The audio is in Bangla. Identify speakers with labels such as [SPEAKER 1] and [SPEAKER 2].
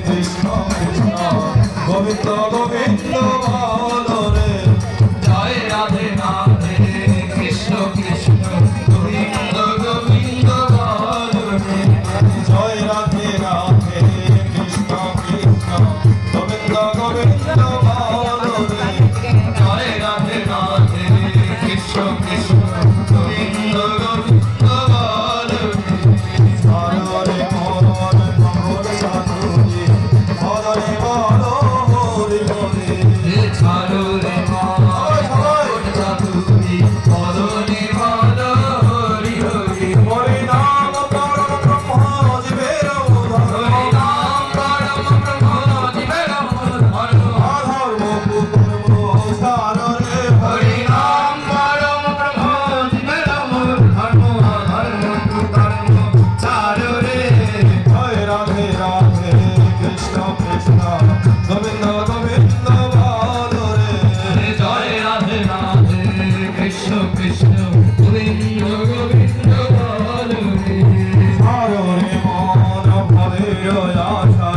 [SPEAKER 1] কৃষ্ণ কৃষ্ণ গোবিন্দ গোবিন্দ বলো রে
[SPEAKER 2] জয় রাধে রাধে কৃষ্ণ কৃষ্ণ গোবিন্দ গোবিন্দ বলো রে
[SPEAKER 1] জয় রাধে রাধে কৃষ্ণ কৃষ্ণ গোবিন্দ গোবিন্দ বলো রে
[SPEAKER 2] জয় রাধে রাধে কৃষ্ণ কৃষ্ণ গোবিন্দ গোবিন্দ বলো
[SPEAKER 1] হরে মন মঙ্গল সাধুজি হরে বলো হরি হরি
[SPEAKER 2] রে ছাড়ো রে মন সাধুজি বলনে বলো হরি হরি
[SPEAKER 1] হরি নাম পরম ব্রহ্ম জীবের উদ্ধার
[SPEAKER 2] হরি নাম পরম ব্রহ্ম জীবের ধর্ম
[SPEAKER 1] অধর্ম কুকর্ম সার রে
[SPEAKER 2] হরি নাম পরম ব্রহ্ম জীবের ধর্ম অধর্ম কুকর্ম ছাড়ো রে
[SPEAKER 1] জয় রাধে রাধে কৃষ্ণ কৃষ্ণ গোবিন্দ গোবিন্দ বলো রে
[SPEAKER 2] জয় রাধে রাধে কৃষ্ণ কৃষ্ণ গোবিন্দ গোবিন্দ বলো রে
[SPEAKER 1] হরে মন ভবে আশা